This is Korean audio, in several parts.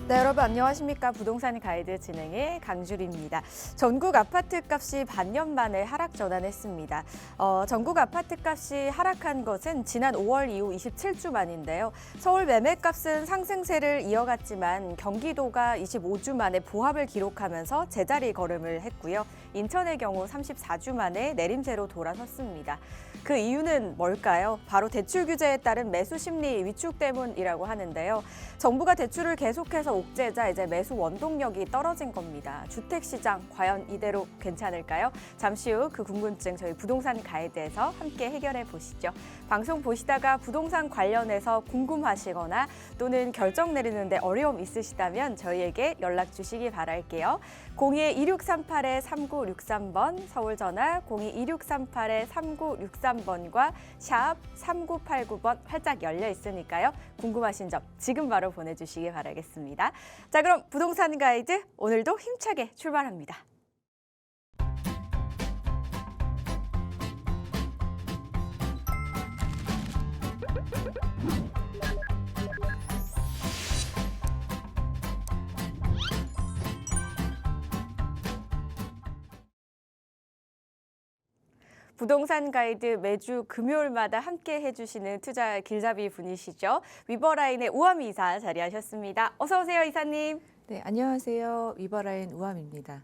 네, 여러분 안녕하십니까? 부동산 가이드 진행의 강주리입니다. 전국 아파트 값이 반년 만에 하락 전환했습니다. 전국 아파트 값이 하락한 것은 지난 5월 이후 27주 만인데요. 서울 매매값은 상승세를 이어갔지만 경기도가 25주 만에 보합을 기록하면서 제자리 걸음을 했고요. 인천의 경우 34주 만에 내림세로 돌아섰습니다. 그 이유는 뭘까요? 바로 대출 규제에 따른 매수 심리 위축 때문이라고 하는데요. 정부가 대출을 계속해서 옥죄자 이제 매수 원동력이 떨어진 겁니다. 주택시장 과연 이대로 괜찮을까요? 잠시 후 그 궁금증 저희 부동산 가이드에서 함께 해결해 보시죠. 방송 보시다가 부동산 관련해서 궁금하시거나 또는 결정 내리는데 어려움 있으시다면 저희에게 연락 주시기 바랄게요. 02-2638-3963번 서울 전화 02-2638-3963번과 샵 3989번 활짝 열려 있으니까요. 궁금하신 점 지금 바로 보내주시기 바라겠습니다. 자, 그럼 부동산 가이드 오늘도 힘차게 출발합니다. 부동산 가이드 매주 금요일마다 함께 해주시는 투자 길잡이 분이시죠. 위버라인의 우아미 이사 자리하셨습니다. 어서 오세요, 이사님. 네, 안녕하세요. 위버라인 우암입니다.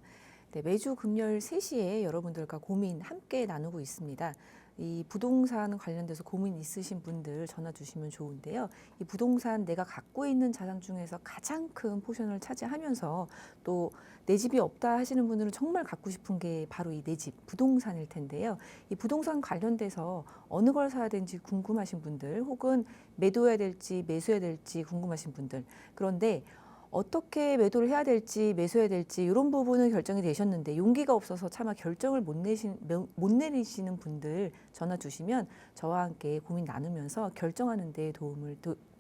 네, 매주 금요일 3시에 여러분들과 고민 함께 나누고 있습니다. 이 부동산 관련돼서 고민 있으신 분들 전화 주시면 좋은데요. 이 부동산 내가 갖고 있는 자산 중에서 가장 큰 포션을 차지하면서 또 내 집이 없다 하시는 분들은 정말 갖고 싶은 게 바로 이 내 집, 부동산일 텐데요. 이 부동산 관련돼서 어느 걸 사야 되는지 궁금하신 분들 혹은 매도해야 될지 매수해야 될지 궁금하신 분들 그런데 어떻게 매도를 해야 될지 매수해야 될지 이런 부분은 결정이 되셨는데 용기가 없어서 차마 결정을 못 내리시는 분들 전화 주시면 저와 함께 고민 나누면서 결정하는 데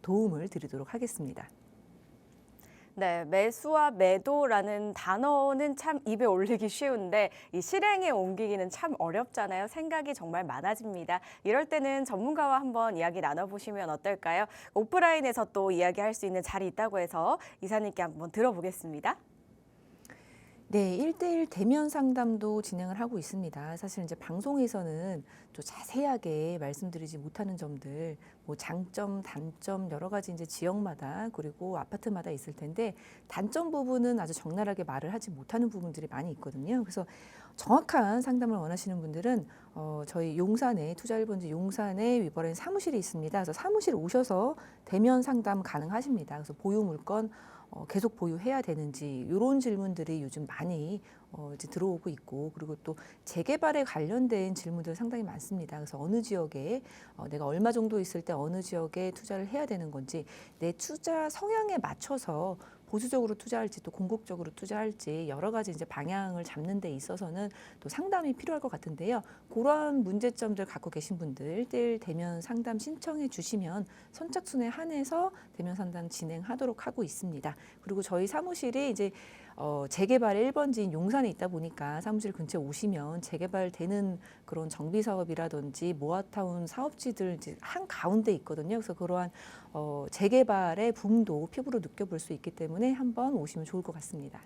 도움을 드리도록 하겠습니다. 네, 매수와 매도라는 단어는 참 입에 올리기 쉬운데 이 실행에 옮기기는 참 어렵잖아요. 생각이 정말 많아집니다. 이럴 때는 전문가와 한번 이야기 나눠보시면 어떨까요? 오프라인에서 또 이야기할 수 있는 자리 있다고 해서 이사님께 한번 들어보겠습니다. 네, 1대1 대면 상담도 진행을 하고 있습니다. 사실 이제 방송에서는 좀 자세하게 말씀드리지 못하는 점들, 뭐 장점, 단점 여러 가지 이제 지역마다 그리고 아파트마다 있을 텐데 단점 부분은 아주 적나라하게 말을 하지 못하는 부분들이 많이 있거든요. 그래서 정확한 상담을 원하시는 분들은 저희 용산에 투자 1번지 용산에 위버라인 사무실이 있습니다. 그래서 사무실 오셔서 대면 상담 가능하십니다. 그래서 보유 물건 계속 보유해야 되는지 이런 질문들이 요즘 많이 이제 들어오고 있고 그리고 또 재개발에 관련된 질문들 상당히 많습니다. 그래서 어느 지역에 내가 얼마 정도 있을 때 어느 지역에 투자를 해야 되는 건지 내 투자 성향에 맞춰서 보수적으로 투자할지 또 공격적으로 투자할지 여러 가지 이제 방향을 잡는 데 있어서는 또 상담이 필요할 것 같은데요. 그러한 문제점들 갖고 계신 분들 1대1 대면 상담 신청해 주시면 선착순에 한해서 대면 상담 진행하도록 하고 있습니다. 그리고 저희 사무실이 이제 재개발의 1번지인 용산에 있다 보니까 사무실 근처에 오시면 재개발되는 그런 정비 사업이라든지 모아타운 사업지들 이제 한 가운데 있거든요. 그래서 그러한 재개발의 붐도 피부로 느껴볼 수 있기 때문에 한번 오시면 좋을 것 같습니다.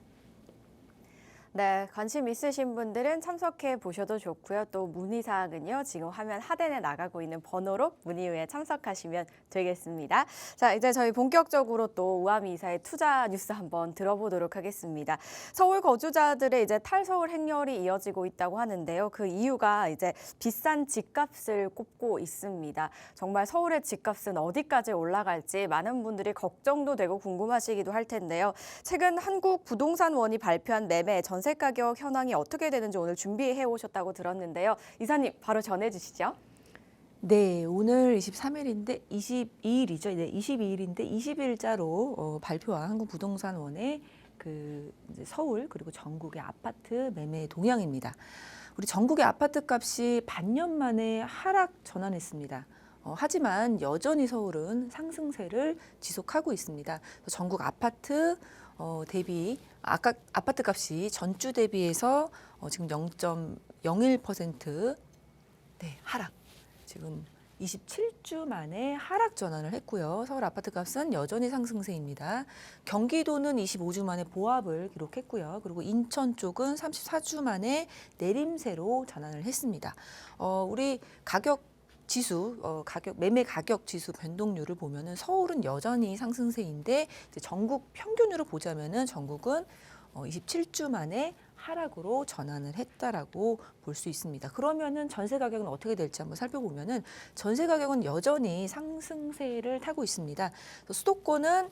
네, 관심 있으신 분들은 참석해 보셔도 좋고요. 또 문의사항은요. 지금 화면 하단에 나가고 있는 번호로 문의 후에 참석하시면 되겠습니다. 자, 이제 저희 본격적으로 또 우아미 이사의 투자 뉴스 한번 들어보도록 하겠습니다. 서울 거주자들의 이제 탈서울 행렬이 이어지고 있다고 하는데요. 그 이유가 이제 비싼 집값을 꼽고 있습니다. 정말 서울의 집값은 어디까지 올라갈지 많은 분들이 걱정도 되고 궁금하시기도 할 텐데요. 최근 한국부동산원이 발표한 매매 전세 가격 현황이 어떻게 되는지 오늘 준비해 오셨다고 들었는데요. 이사님 바로 전해 주시죠. 네, 오늘 23일인데 22일이죠. 네, 22일인데 20일자로 발표한 한국부동산원의 그 이제 서울 그리고 전국의 아파트 매매 동향입니다. 우리 전국의 아파트 값이 반년 만에 하락 전환했습니다. 하지만 여전히 서울은 상승세를 지속하고 있습니다. 전국 아파트 대비 아파트 값이 전주 대비해서 지금 0.01% 네, 하락. 지금 27주 만에 하락 전환을 했고요. 서울 아파트 값은 여전히 상승세입니다. 경기도는 25주 만에 보합을 기록했고요. 그리고 인천 쪽은 34주 만에 내림세로 전환을 했습니다. 우리 가격 지수, 매매 가격 지수 변동률을 보면은 서울은 여전히 상승세인데 이제 전국 평균으로 보자면은 전국은 27주 만에 하락으로 전환을 했다라고 볼 수 있습니다. 그러면은 전세 가격은 어떻게 될지 한번 살펴보면은 전세 가격은 여전히 상승세를 타고 있습니다. 수도권은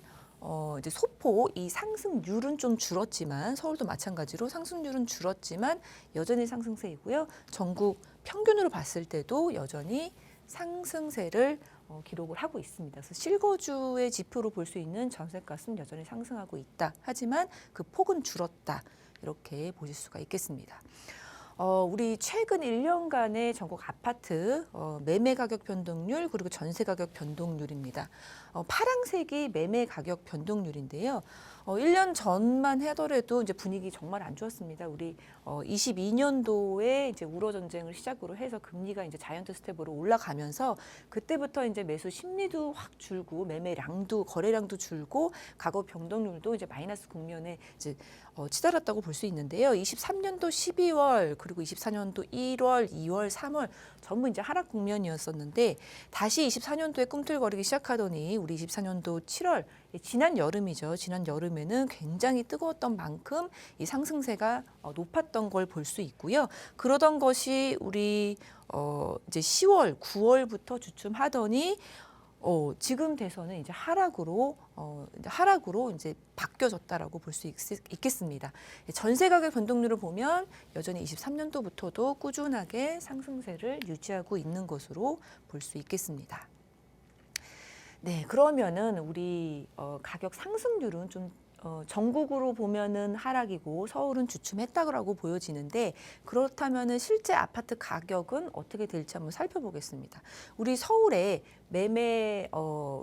이제 소폭 이 상승률은 좀 줄었지만 서울도 마찬가지로 상승률은 줄었지만 여전히 상승세이고요. 전국 평균으로 봤을 때도 여전히 상승세를 기록을 하고 있습니다. 그래서 실거주의 지표로 볼 수 있는 전세값은 여전히 상승하고 있다. 하지만 그 폭은 줄었다. 이렇게 보실 수가 있겠습니다. 우리 최근 1년간의 전국 아파트 매매 가격 변동률 그리고 전세 가격 변동률입니다. 파란색이 매매 가격 변동률인데요. 1년 전만 하더라도 이제 분위기 정말 안 좋았습니다. 우리 22년도에 이제 우러 전쟁을 시작으로 해서 금리가 이제 자이언트 스텝으로 올라가면서 그때부터 이제 매수 심리도 확 줄고 매매량도 거래량도 줄고 가격 변동률도 이제 마이너스 국면에 이제 치달았다고 볼 수 있는데요. 23년도 12월 그리고 24년도 1월, 2월, 3월 전부 이제 하락 국면이었었는데 다시 24년도에 꿈틀거리기 시작하더니 우리 24년도 7월 지난 여름이죠. 지난 여름에는 굉장히 뜨거웠던 만큼 이 상승세가 높았던 걸 볼 수 있고요. 그러던 것이 우리 이제 10월, 9월부터 주춤하더니 지금 돼서는 이제 하락으로 이제 바뀌어졌다라고 볼 수 있겠습니다. 전세 가격 변동률을 보면 여전히 23년도부터도 꾸준하게 상승세를 유지하고 있는 것으로 볼 수 있겠습니다. 네, 그러면은 우리 가격 상승률은 좀 전국으로 보면은 하락이고 서울은 주춤했다고 보여지는데 그렇다면은 실제 아파트 가격은 어떻게 될지 한번 살펴보겠습니다. 우리 서울의 매매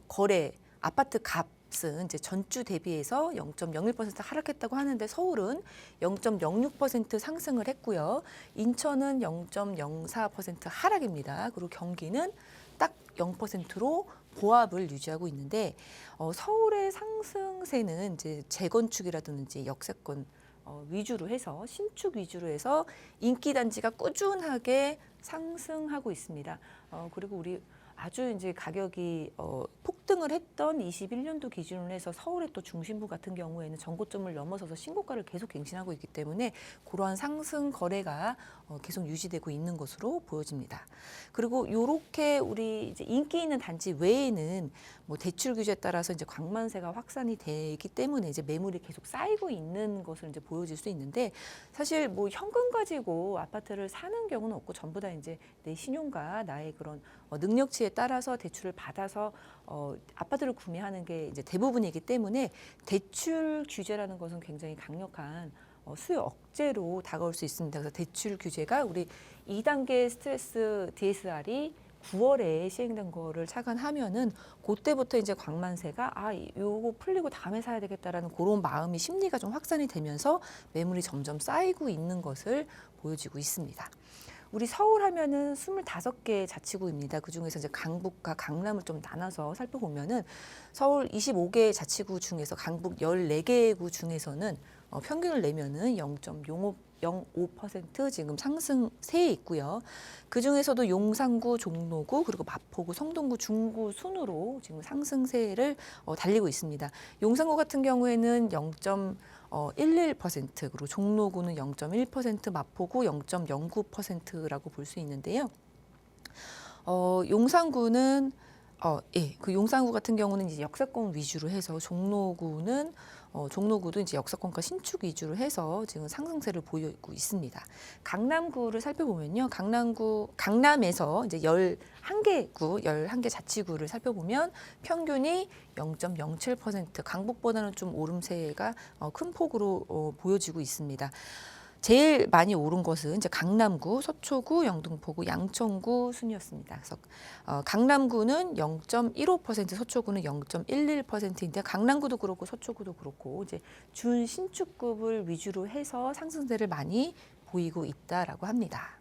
거래 아파트 값은 이제 전주 대비해서 0.01% 하락했다고 하는데 서울은 0.06% 상승을 했고요. 인천은 0.04% 하락입니다. 그리고 경기는 딱 0%로 보합을 유지하고 있는데 서울의 상승세는 이제 재건축이라든지 역세권 위주로 해서 신축 위주로 해서 인기 단지가 꾸준하게 상승하고 있습니다. 그리고 우리 아주 이제 가격이 폭등을 했던 21년도 기준으로 해서 서울의 또 중심부 같은 경우에는 전고점을 넘어서서 신고가를 계속 갱신하고 있기 때문에 그러한 상승 거래가 계속 유지되고 있는 것으로 보여집니다. 그리고 이렇게 우리 이제 인기 있는 단지 외에는 뭐 대출 규제에 따라서 이제 광만세가 확산이 되기 때문에 이제 매물이 계속 쌓이고 있는 것을 이제 보여질 수 있는데 사실 뭐 현금 가지고 아파트를 사는 경우는 없고 전부 다 이제 내 신용과 나의 그런 능력치에 따라서 대출을 받아서 아파트를 구매하는 게 이제 대부분이기 때문에 대출 규제라는 것은 굉장히 강력한 수요 억제로 다가올 수 있습니다. 그래서 대출 규제가 우리 2단계 스트레스 DSR이 9월에 시행된 거를 착안하면은 그때부터 이제 광만세가 요거 풀리고 다음에 사야 되겠다라는 그런 마음이 심리가 좀 확산이 되면서 매물이 점점 쌓이고 있는 것을 보여지고 있습니다. 우리 서울 하면은 25개 자치구입니다. 그중에서 이제 강북과 강남을 좀 나눠서 살펴보면은 서울 25개 자치구 중에서 강북 14개 구 중에서는 평균을 내면은 0.05% 지금 상승세에 있고요. 그 중에서도 용산구, 종로구, 그리고 마포구, 성동구, 중구 순으로 지금 상승세를 달리고 있습니다. 용산구 같은 경우에는 0.11% 그리고 종로구는 0.1%, 마포구 0.09%라고 볼 수 있는데요. 용산구는 그 용산구 같은 경우는 이제 역세권 위주로 해서 종로구도 이제 역세권과 신축 위주로 해서 지금 상승세를 보이고 있습니다. 강남구를 살펴보면요. 강남에서 이제 11개 자치구를 살펴보면 평균이 0.07%, 강북보다는 좀 오름세가 큰 폭으로 보여지고 있습니다. 제일 많이 오른 것은 이제 강남구, 서초구, 영등포구, 양천구 순이었습니다. 그래서 강남구는 0.15%, 서초구는 0.11%인데 강남구도 그렇고 서초구도 그렇고 이제 준신축급을 위주로 해서 상승세를 많이 보이고 있다라고 합니다.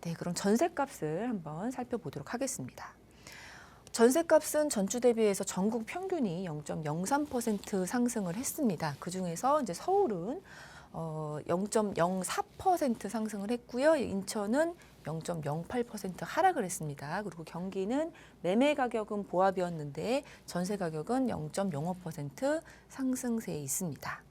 네, 그럼 전셋값을 한번 살펴보도록 하겠습니다. 전셋값은 전주 대비해서 전국 평균이 0.03% 상승을 했습니다. 그 중에서 이제 서울은 0.04% 상승을 했고요. 인천은 0.08% 하락을 했습니다. 그리고 경기는 매매 가격은 보합이었는데 전세 가격은 0.05% 상승세에 있습니다.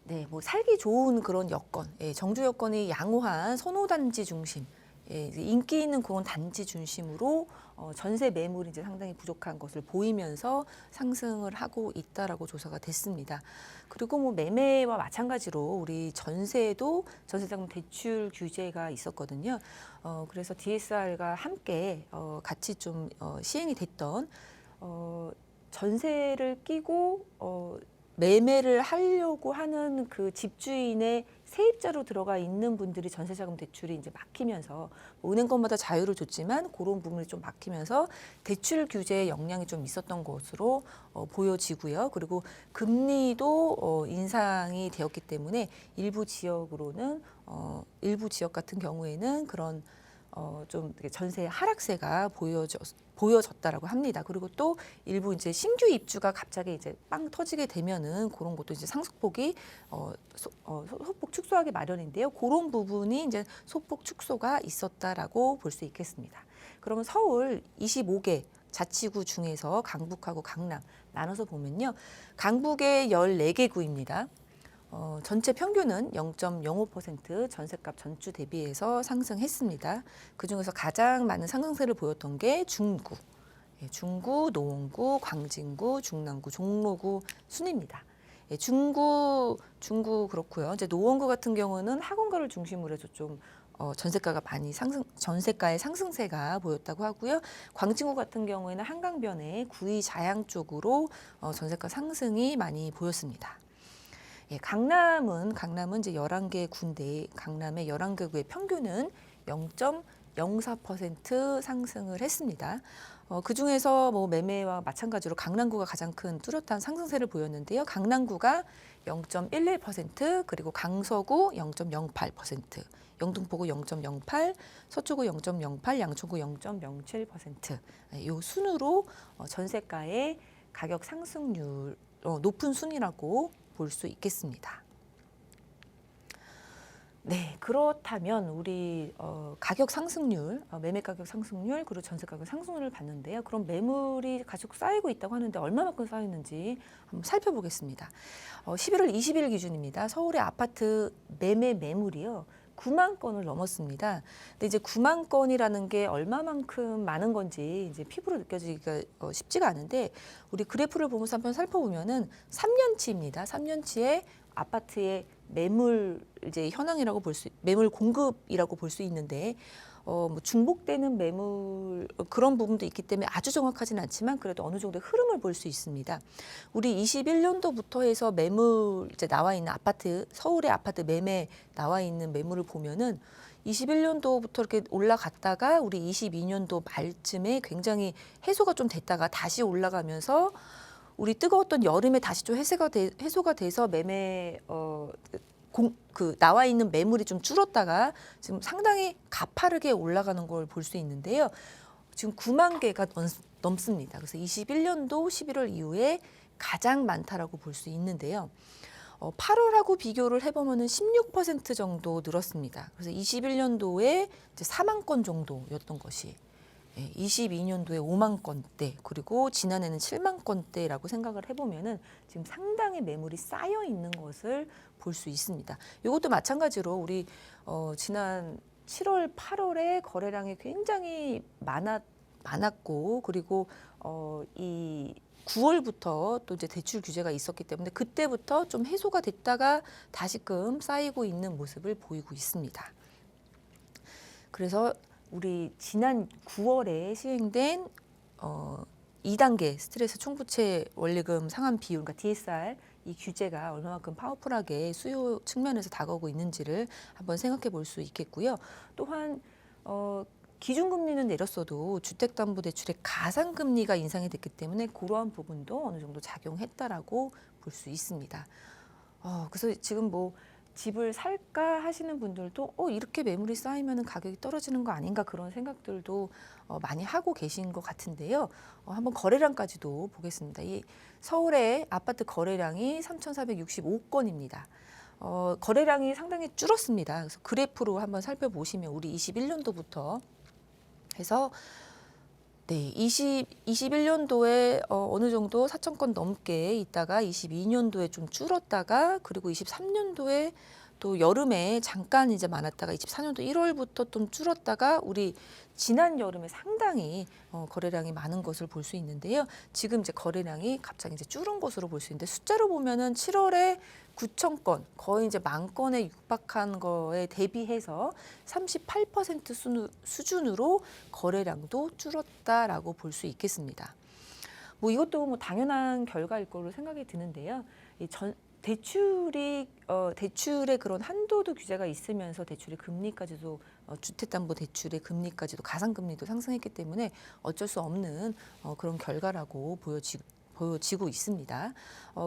네, 뭐 살기 좋은 그런 여건, 정주 여건이 양호한 선호단지 중심, 이제 인기 있는 그런 단지 중심으로 전세 매물이 이제 상당히 부족한 것을 보이면서 상승을 하고 있다라고 조사가 됐습니다. 그리고 뭐 매매와 마찬가지로 우리 전세도 전세자금 대출 규제가 있었거든요. 그래서 DSR과 함께 같이 좀 시행이 됐던 전세를 끼고 매매를 하려고 하는 그 집주인의 세입자로 들어가 있는 분들이 전세자금 대출이 이제 막히면서 은행권마다 자유를 줬지만 그런 부분이 좀 막히면서 대출 규제에 영향이 좀 있었던 것으로 보여지고요. 그리고 금리도 인상이 되었기 때문에 일부 지역으로는 일부 지역 같은 경우에는 그런 좀 전세 하락세가 보여졌다라고 합니다. 그리고 또 일부 이제 신규 입주가 갑자기 이제 빵 터지게 되면은 그런 것도 이제 상승폭이 소폭 축소하기 마련인데요. 그런 부분이 이제 소폭 축소가 있었다라고 볼 수 있겠습니다. 그러면 서울 25개 자치구 중에서 강북하고 강남 나눠서 보면요. 강북의 14개 구입니다. 전체 평균은 0.05% 전셋값 전주 대비해서 상승했습니다. 그중에서 가장 많은 상승세를 보였던 게 중구, 중구, 노원구, 광진구, 중랑구, 종로구 순입니다. 중구 그렇고요. 이제 노원구 같은 경우는 학원가를 중심으로 해서 좀 전세가가 많이 전세가의 상승세가 보였다고 하고요. 광진구 같은 경우에는 한강변의 구의 자양 쪽으로 전세가 상승이 많이 보였습니다. 강남은 이제 11개 구인데 강남의 11개 구의 평균은 0.04% 상승을 했습니다. 그 중에서 뭐 매매와 마찬가지로 강남구가 가장 큰 뚜렷한 상승세를 보였는데요. 강남구가 0.11%, 그리고 강서구 0.08%, 영등포구 0.08, 서초구 0.08, 양천구 0.07%. 이 순으로 전세가의 가격 상승률 높은 순이라고 볼 수 있겠습니다. 네, 그렇다면 우리 가격 상승률, 매매 가격 상승률, 그리고 전세 가격 상승률을 봤는데요. 그럼 매물이 계속 쌓이고 있다고 하는데 얼마만큼 쌓였는지 한번 살펴보겠습니다. 11월 20일 기준입니다. 서울의 아파트 매물이요. 9만 건을 넘었습니다. 근데 이제 9만 건이라는 게 얼마만큼 많은 건지 이제 피부로 느껴지기가 쉽지가 않은데, 우리 그래프를 보면서 한번 살펴보면은 3년치입니다. 3년치의 아파트의 매물 이제 현황이라고 매물 공급이라고 볼 수 있는데, 뭐 중복되는 매물 그런 부분도 있기 때문에 아주 정확하지는 않지만 그래도 어느 정도 흐름을 볼 수 있습니다. 우리 21년도부터 해서 매물 이제 나와 있는 아파트, 서울의 아파트 매매 나와 있는 매물을 보면은 21년도부터 이렇게 올라갔다가 우리 22년도 말쯤에 굉장히 해소가 좀 됐다가 다시 올라가면서 우리 뜨거웠던 여름에 다시 좀 해소가 돼서 매매 나와 있는 매물이 좀 줄었다가 지금 상당히 가파르게 올라가는 걸 볼 수 있는데요. 지금 9만 개가 넘습니다. 그래서 21년도 11월 이후에 가장 많다라고 볼 수 있는데요. 8월하고 비교를 해보면은 16% 정도 늘었습니다. 그래서 21년도에 이제 4만 건 정도였던 것이 22년도에 5만 건대, 그리고 지난해는 7만 건대라고 생각을 해보면은 지금 상당히 매물이 쌓여 있는 것을 볼 수 있습니다. 이것도 마찬가지로 우리 지난 7월, 8월에 거래량이 굉장히 많았고, 그리고 이 9월부터 또 이제 대출 규제가 있었기 때문에 그때부터 좀 해소가 됐다가 다시금 쌓이고 있는 모습을 보이고 있습니다. 그래서 우리 지난 9월에 시행된 2단계 스트레스 총부채 원리금 상환 비율, 그러니까 DSR 이 규제가 얼마만큼 파워풀하게 수요 측면에서 다가오고 있는지를 한번 생각해 볼 수 있겠고요. 또한 기준금리는 내렸어도 주택담보대출의 가상금리가 인상이 됐기 때문에 그러한 부분도 어느 정도 작용했다라고 볼 수 있습니다. 그래서 지금 뭐 집을 살까 하시는 분들도 이렇게 매물이 쌓이면 가격이 떨어지는 거 아닌가 그런 생각들도 많이 하고 계신 것 같은데요. 한번 거래량까지도 보겠습니다. 이 서울의 아파트 거래량이 3,465건입니다. 거래량이 상당히 줄었습니다. 그래서 그래프로 한번 살펴보시면 우리 21년도부터 해서 네, 21년도에 어느 정도 4,000건 넘게 있다가 22년도에 좀 줄었다가 그리고 23년도에 또 여름에 잠깐 이제 많았다가 24년도 1월부터 좀 줄었다가 우리 지난 여름에 상당히 거래량이 많은 것을 볼 수 있는데요. 지금 이제 거래량이 갑자기 이제 줄은 것으로 볼 수 있는데 숫자로 보면은 7월에 9,000건 거의 이제 10,000건에 육박한 거에 대비해서 38% 수준으로 거래량도 줄었다라고 볼 수 있겠습니다. 뭐 이것도 뭐 당연한 결과일 거로 생각이 드는데요. 대출의 그런 한도도 규제가 있으면서 대출의 금리까지도 주택담보대출의 금리까지도 가상금리도 상승했기 때문에 어쩔 수 없는 그런 결과라고 보여지고 있습니다.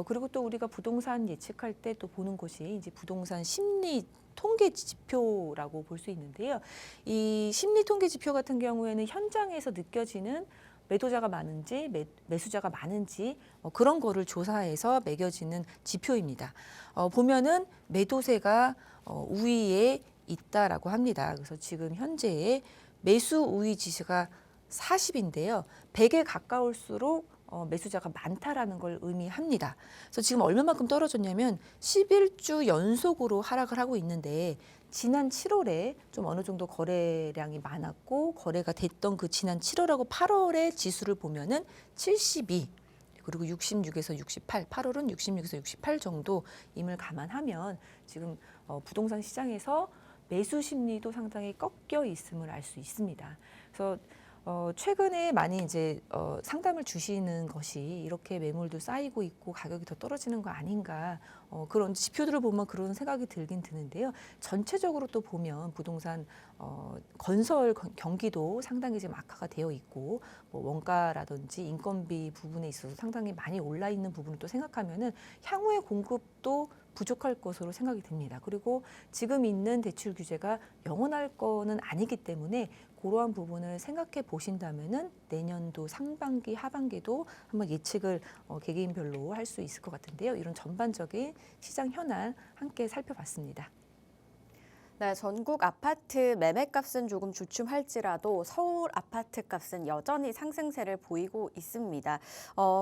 그리고 또 우리가 부동산 예측할 때 또 보는 것이 이제 부동산 심리 통계 지표라고 볼 수 있는데요. 이 심리 통계 지표 같은 경우에는 현장에서 느껴지는 매도자가 많은지 매수자가 많은지 그런 거를 조사해서 매겨지는 지표입니다. 보면은 매도세가 우위에 있다라고 합니다. 그래서 지금 현재의 매수 우위 지수가 40인데요. 100에 가까울수록 매수자가 많다라는 걸 의미합니다. 그래서 지금 얼마만큼 떨어졌냐면 11주 연속으로 하락을 하고 있는데 지난 7월에 좀 어느 정도 거래량이 많았고 거래가 됐던 그 지난 7월하고 8월의 지수를 보면은 72 그리고 66에서 68, 8월은 66에서 68 정도임을 감안하면 지금 부동산 시장에서 매수 심리도 상당히 꺾여 있음을 알 수 있습니다. 그래서 최근에 많이 이제 상담을 주시는 것이 이렇게 매물도 쌓이고 있고 가격이 더 떨어지는 거 아닌가 그런 지표들을 보면 그런 생각이 들긴 드는데요. 전체적으로 또 보면 부동산 건설 경기도 상당히 지금 악화가 되어 있고 뭐 원가라든지 인건비 부분에 있어서 상당히 많이 올라 있는 부분을 또 생각하면은 향후의 공급도 부족할 것으로 생각이 듭니다. 그리고 지금 있는 대출 규제가 영원할 거는 아니기 때문에 그러한 부분을 생각해 보신다면은 내년도 상반기, 하반기도 한번 예측을 개개인별로 할 수 있을 것 같은데요. 이런 전반적인 시장 현안 함께 살펴봤습니다. 네, 전국 아파트 매매값은 조금 주춤할지라도 서울 아파트 값은 여전히 상승세를 보이고 있습니다.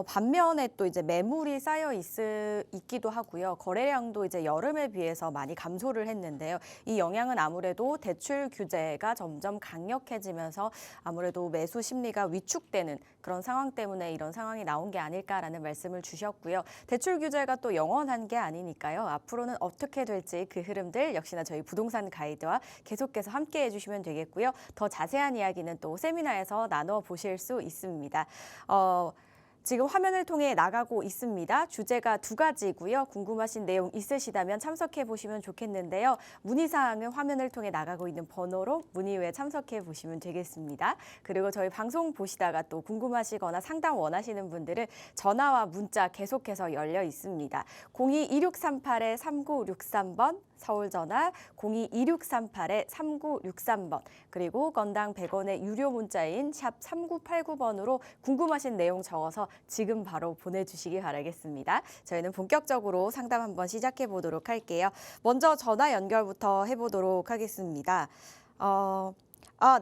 반면에 또 이제 매물이 쌓여 있기도 하고요. 거래량도 이제 여름에 비해서 많이 감소를 했는데요. 이 영향은 아무래도 대출 규제가 점점 강력해지면서 아무래도 매수 심리가 위축되는 그런 상황 때문에 이런 상황이 나온 게 아닐까라는 말씀을 주셨고요. 대출 규제가 또 영원한 게 아니니까요. 앞으로는 어떻게 될지 그 흐름들 역시나 저희 부동산 가이드와 계속해서 함께 해주시면 되겠고요. 더 자세한 이야기는 또 세미나에서 나눠 보실 수 있습니다. 지금 화면을 통해 나가고 있습니다. 주제가 2가지고요. 궁금하신 내용 있으시다면 참석해 보시면 좋겠는데요. 문의사항은 화면을 통해 나가고 있는 번호로 문의 외에 참석해 보시면 되겠습니다. 그리고 저희 방송 보시다가 또 궁금하시거나 상담 원하시는 분들은 전화와 문자 계속해서 열려 있습니다. 02-2638-3963번 서울 전화 02-2638-3963번 그리고 건당 100원의 유료 문자인 샵 3989번으로 궁금하신 내용 적어서 지금 바로 보내주시기 바라겠습니다. 저희는 본격적으로 상담 한번 시작해 보도록 할게요. 먼저 전화 연결부터 해보도록 하겠습니다.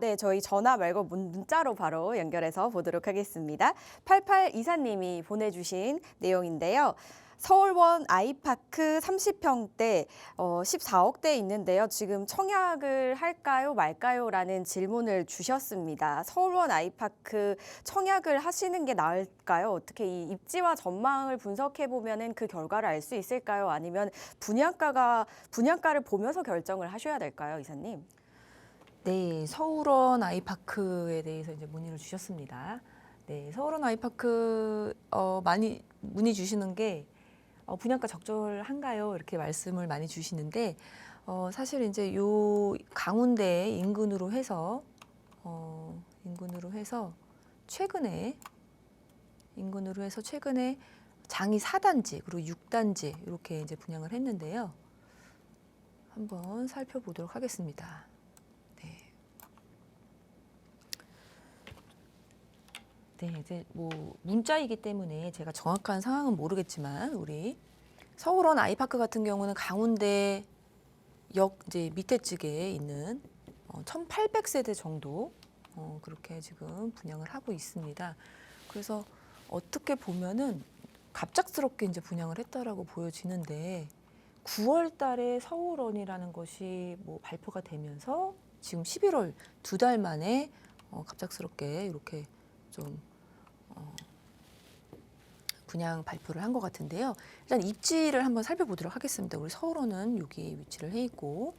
네, 저희 전화 말고 문자로 바로 연결해서 보도록 하겠습니다. 8824님이 보내주신 내용인데요. 서울원 아이파크 30평대 14억대 있는데요. 지금 청약을 할까요 말까요? 라는 질문을 주셨습니다. 서울원 아이파크 청약을 하시는 게 나을까요? 어떻게 이 입지와 전망을 분석해 보면은 그 결과를 알 수 있을까요? 아니면 분양가를 보면서 결정을 하셔야 될까요, 이사님? 네, 서울원 아이파크에 대해서 이제 문의를 주셨습니다. 네, 서울원 아이파크 많이 문의 주시는 게 분양가 적절한가요? 이렇게 말씀을 많이 주시는데 사실 이제 요 강운대 인근으로 해서 최근에 장이 4단지 그리고 6단지 이렇게 이제 분양을 했는데요. 한번 살펴보도록 하겠습니다. 네. 네, 이제 뭐 문자이기 때문에 제가 정확한 상황은 모르겠지만 우리 서울원 아이파크 같은 경우는 강운대 역 이제 밑에 측에 있는 1,800세대 정도 그렇게 지금 분양을 하고 있습니다. 그래서 어떻게 보면은 갑작스럽게 이제 분양을 했다라고 보여지는데 9월 달에 서울원이라는 것이 뭐 발표가 되면서 지금 11월 2달 만에 갑작스럽게 이렇게 좀 분양 발표를 한 것 같은데요. 일단 입지를 한번 살펴보도록 하겠습니다. 우리 서울원은 여기 위치를 해 있고,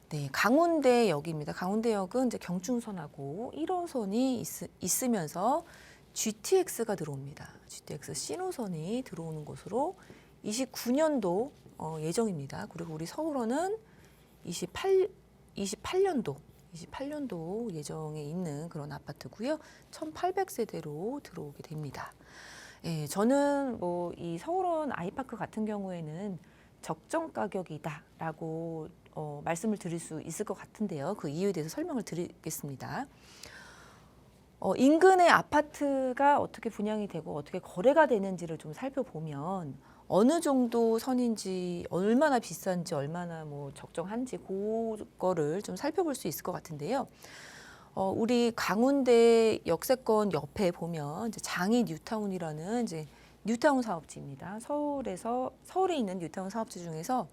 네, 강운대역입니다. 강운대역은 이제 경춘선하고 1호선이 있으면서 GTX가 들어옵니다. GTX 신호선이 들어오는 곳으로 29년도 예정입니다. 그리고 우리 서울원은 28년도 예정에 있는 그런 아파트고요. 1,800세대로 들어오게 됩니다. 예, 저는 뭐 이 서울원 아이파크 같은 경우에는 적정 가격이다라고 말씀을 드릴 수 있을 것 같은데요. 그 이유에 대해서 설명을 드리겠습니다. 인근의 아파트가 어떻게 분양이 되고 어떻게 거래가 되는지를 좀 살펴보면 어느 정도 선인지 얼마나 비싼지 얼마나 뭐 적정한지 그거를 좀 살펴볼 수 있을 것 같은데요. 우리 강운대 역세권 옆에 보면 이제 장이 뉴타운이라는 이제 뉴타운 사업지입니다. 서울에 있는 뉴타운 사업지 중에서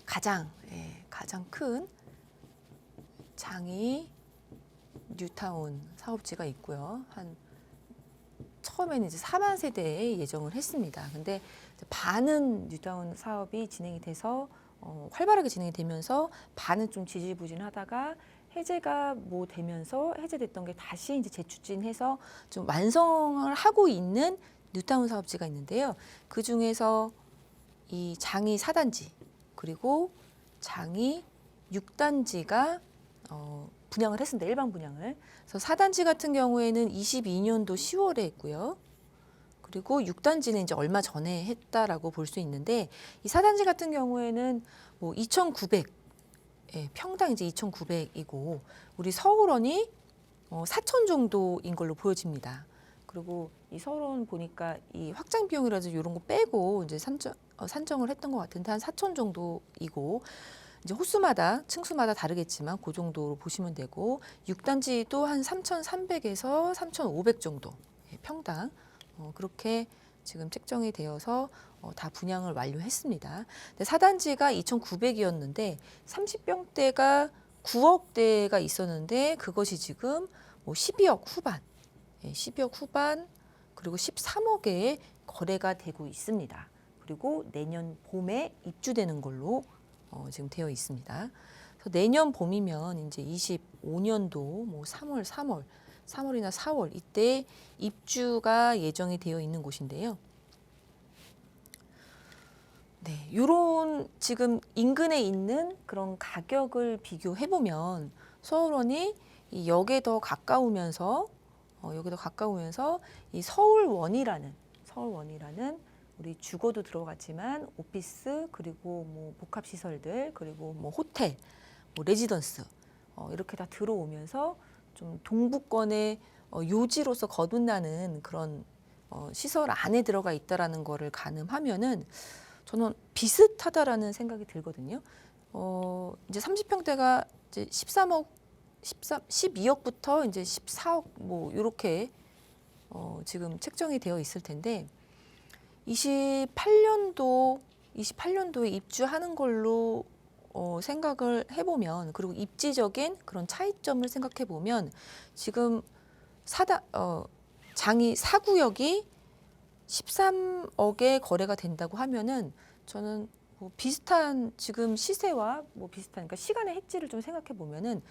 가장 큰 장이 뉴타운 사업지가 있고요. 처음에는 이제 4만 세대에 예정을 했습니다. 근데 반은 뉴타운 사업이 진행이 돼서 활발하게 진행이 되면서 반은 좀 지지부진하다가 해제가 뭐 되면서 해제됐던 게 다시 이제 재추진해서 좀 완성을 하고 있는 뉴타운 사업지가 있는데요. 그 중에서 이 장이 4단지 그리고 장이 6단지가 분양을 했습니다. 일반 분양을. 그래서 4단지 같은 경우에는 22년도 10월에 했고요. 그리고 6단지는 이제 얼마 전에 했다라고 볼 수 있는데 이 4단지 같은 경우에는 뭐 2,900 평당 이제 2,900이고 우리 서울원이 4,000 정도인 걸로 보여집니다. 그리고 이 서울원 보니까 이 확장 비용이라든지 이런 거 빼고 이제 산정을 했던 것 같은데 한 4,000 정도이고 이제 호수마다 층수마다 다르겠지만 그 정도로 보시면 되고 6단지도 한 3,300에서 3,500 정도 평당 그렇게 지금 책정이 되어서 다 분양을 완료했습니다. 4단지가 2,900이었는데 30평대가 9억대가 있었는데 그것이 지금 뭐 12억 후반, 12억 후반 그리고 13억에 거래가 되고 있습니다. 그리고 내년 봄에 입주되는 걸로 지금 되어 있습니다. 그래서 내년 봄이면 이제 25년도 뭐 3월이나 4월 이때 입주가 예정이 되어 있는 곳인데요. 네, 요런 지금 인근에 있는 그런 가격을 비교해 보면 서울원이 이 역에 더 가까우면서 이 서울원이라는 우리 주거도 들어갔지만 오피스 그리고 뭐 복합 시설들 그리고 뭐 호텔, 뭐 레지던스 이렇게 다 들어오면서 좀 동부권의 요지로서 거듭나는 그런 시설 안에 들어가 있다라는 거를 가늠하면은 저는 비슷하다라는 생각이 들거든요. 이제 30평대가 이제 12억부터 이제 14억 뭐 이렇게 지금 책정이 되어 있을 텐데 28년도에 입주하는 걸로 생각을 해보면 그리고 입지적인 그런 차이점을 생각해 보면 지금 장이 4구역이 13억에 거래가 된다고 하면은 저는 뭐 비슷한 지금 시세와 뭐 비슷한 그러니까 시간의 획지를 좀 생각해 보면은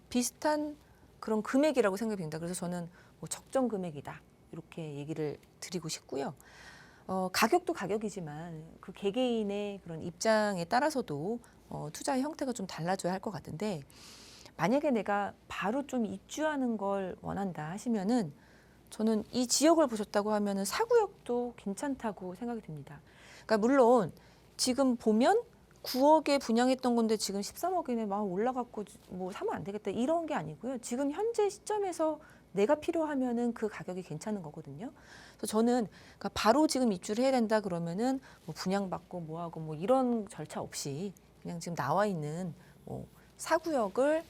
비슷한 그런 금액이라고 생각이 됩니다. 그래서 저는 뭐 적정 금액이다 이렇게 얘기를 드리고 싶고요. 가격도 가격이지만 그 개개인의 그런 입장에 따라서도 투자의 형태가 좀 달라져야 할 것 같은데 만약에 내가 바로 좀 입주하는 걸 원한다 하시면은 저는 이 지역을 보셨다고 하면은 4구역도 괜찮다고 생각이 듭니다. 그러니까 물론 지금 보면 9억에 분양했던 건데 지금 13억이네 막 올라갔고 뭐 사면 안 되겠다 이런 게 아니고요. 지금 현재 시점에서 내가 필요하면은 그 가격이 괜찮은 거거든요. 그래서 저는 그러니까 바로 지금 입주를 해야 된다 그러면은 뭐 분양받고 뭐하고 뭐 이런 절차 없이 그냥 지금 나와 있는 뭐 4구역을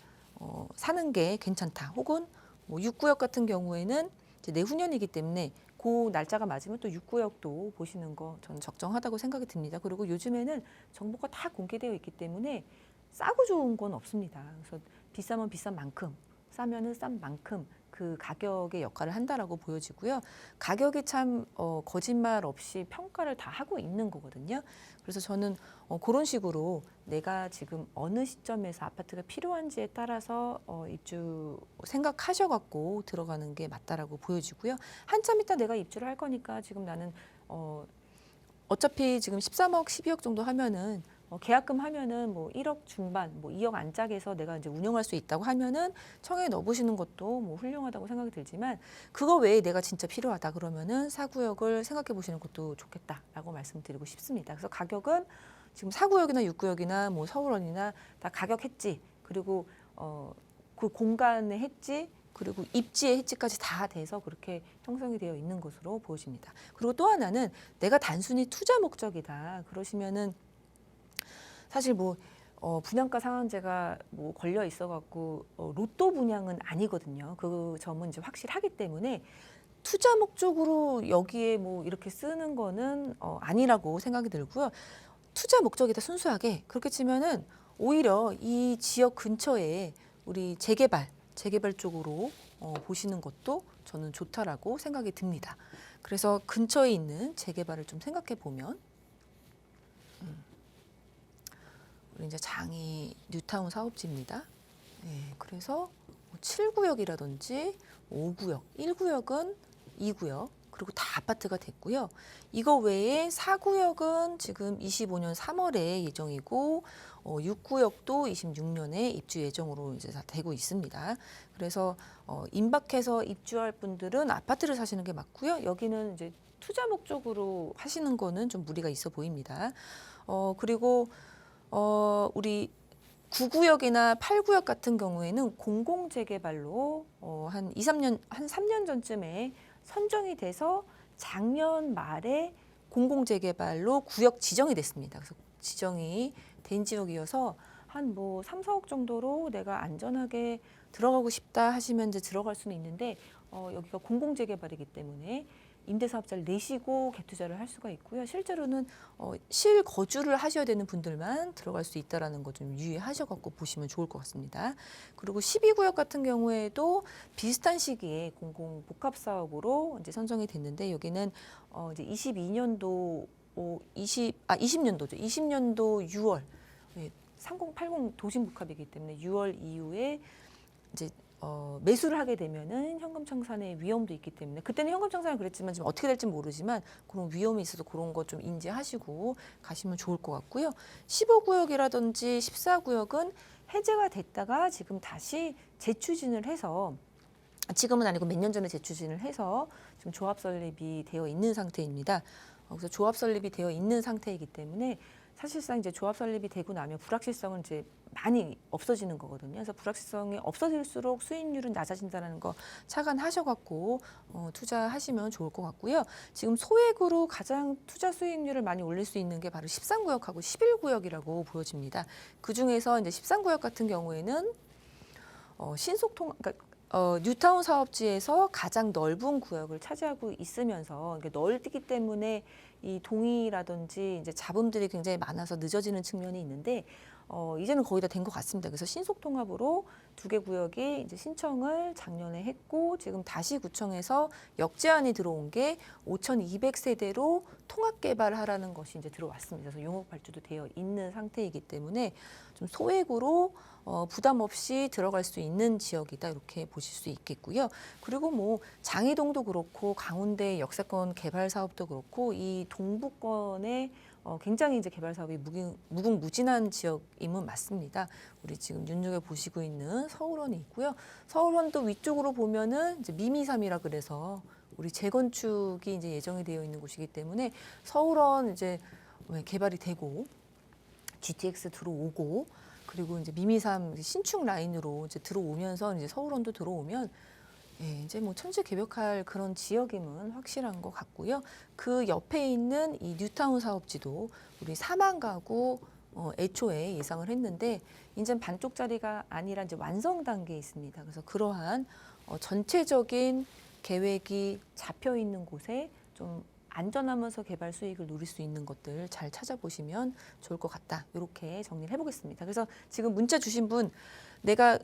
사는 게 괜찮다. 혹은 뭐 6구역 같은 경우에는 이제 내후년이기 때문에 그 날짜가 맞으면 또 6구역도 보시는 거 저는 적정하다고 생각이 듭니다. 그리고 요즘에는 정보가 다 공개되어 있기 때문에 싸고 좋은 건 없습니다. 그래서 비싸면 비싼 만큼, 싸면은 싼 만큼 그 가격의 역할을 한다라고 보여지고요. 가격이 참 거짓말 없이 평가를 다 하고 있는 거거든요. 그래서 저는 그런 식으로 내가 지금 어느 시점에서 아파트가 필요한지에 따라서 입주 생각하셔갖고 들어가는 게 맞다라고 보여지고요. 한참 있다 내가 입주를 할 거니까 지금 나는 어차피 지금 13억, 12억 정도 하면은 계약금 하면은 뭐 1억 중반, 뭐 2억 안짝에서 내가 이제 운영할 수 있다고 하면은 청약에 넣어보시는 것도 뭐 훌륭하다고 생각이 들지만 그거 외에 내가 진짜 필요하다 그러면은 4구역을 생각해 보시는 것도 좋겠다라고 말씀드리고 싶습니다. 그래서 가격은 지금 4구역이나 6구역이나 뭐 서울원이나 다 가격 했지 그리고 그 공간의 했지 그리고 입지의 해지까지 다 돼서 그렇게 형성이 되어 있는 것으로 보여집니다. 그리고 또 하나는 내가 단순히 투자 목적이다 그러시면은 사실 뭐 분양가 상한제가 뭐 걸려 있어갖고 로또 분양은 아니거든요. 그 점은 이제 확실하기 때문에 투자 목적으로 여기에 뭐 이렇게 쓰는 거는 아니라고 생각이 들고요. 투자 목적이다 순수하게 그렇게 치면은 오히려 이 지역 근처에 우리 재개발 쪽으로 보시는 것도 저는 좋다라고 생각이 듭니다. 그래서 근처에 있는 재개발을 좀 생각해 보면 우리 이제 장이 뉴타운 사업지입니다. 네, 그래서 7구역이라든지 5구역, 1구역은 2구역 그리고 다 아파트가 됐고요. 이거 외에 4구역은 지금 25년 3월에 예정이고 6구역도 26년에 입주 예정으로 이제 다 되고 있습니다. 그래서 임박해서 입주할 분들은 아파트를 사시는 게 맞고요. 여기는 이제 투자 목적으로 하시는 거는 좀 무리가 있어 보입니다. 그리고 우리 9구역이나 8구역 같은 경우에는 공공재개발로 한 3년 전쯤에 선정이 돼서 작년 말에 공공재개발로 구역 지정이 됐습니다. 그래서 지정이 된 지역이어서 한 뭐 3, 4억 정도로 내가 안전하게 들어가고 싶다 하시면 이제 들어갈 수는 있는데 여기가 공공재개발이기 때문에 임대사업자를 내시고 갭투자를 할 수가 있고요. 실제로는 실거주를 하셔야 되는 분들만 들어갈 수 있다는 거 좀 유의하셔갖고 보시면 좋을 것 같습니다. 그리고 12구역 같은 경우에도 비슷한 시기에 공공복합사업으로 이제 선정이 됐는데 여기는 이제 20년도죠. 20년도 6월 3080 도심복합이기 때문에 6월 이후에 이제 매수를 하게 되면은 현금 청산의 위험도 있기 때문에 그때는 현금 청산은 그랬지만 지금 어떻게 될지 모르지만 그런 위험이 있어서 그런 거 좀 인지하시고 가시면 좋을 것 같고요. 15구역이라든지 14구역은 해제가 됐다가 지금 다시 재추진을 해서 지금은 아니고 몇 년 전에 재추진을 해서 지금 조합 설립이 되어 있는 상태입니다. 그래서 조합 설립이 되어 있는 상태이기 때문에 사실상 이제 조합 설립이 되고 나면 불확실성은 이제 많이 없어지는 거거든요. 그래서 불확실성이 없어질수록 수익률은 낮아진다는 거 착안하셔갖고 투자하시면 좋을 것 같고요. 지금 소액으로 가장 투자 수익률을 많이 올릴 수 있는 게 바로 13구역하고 11구역이라고 보여집니다. 그 중에서 이제 13구역 같은 경우에는 그러니까 뉴타운 사업지에서 가장 넓은 구역을 차지하고 있으면서 넓기 때문에 이 동의라든지 이제 잡음들이 굉장히 많아서 늦어지는 측면이 있는데 이제는 거의 다 된 것 같습니다. 그래서 신속 통합으로 2개 구역이 이제 신청을 작년에 했고 지금 다시 구청에서 역제안이 들어온 게 5,200세대로 통합 개발하라는 것이 이제 들어왔습니다. 그래서 용역 발주도 되어 있는 상태이기 때문에 좀 소액으로 부담 없이 들어갈 수 있는 지역이다 이렇게 보실 수 있겠고요. 그리고 뭐 장이동도 그렇고 강원대 역세권 개발 사업도 그렇고 이 동부권에 굉장히 이제 개발 사업이 무궁무진한 지역임은 맞습니다. 우리 지금 눈여겨 보시고 있는 서울원이 있고요. 서울원도 위쪽으로 보면은 이제 미미삼이라 그래서 우리 재건축이 이제 예정이 되어 있는 곳이기 때문에 서울원 이제 개발이 되고 GTX 들어오고 그리고 이제 미미삼 신축 라인으로 이제 들어오면서 이제 서울원도 들어오면 예, 이제 뭐 천지개벽할 그런 지역임은 확실한 것 같고요. 그 옆에 있는 이 뉴타운 사업지도 우리 4만 가구 애초에 예상을 했는데 이제 반쪽짜리가 아니라 이제 완성 단계에 있습니다. 그래서 그러한 전체적인 계획이 잡혀 있는 곳에 좀 안전하면서 개발 수익을 누릴 수 있는 것들 잘 찾아보시면 좋을 것 같다. 이렇게 정리를 해보겠습니다. 그래서 지금 문자 주신 분 내가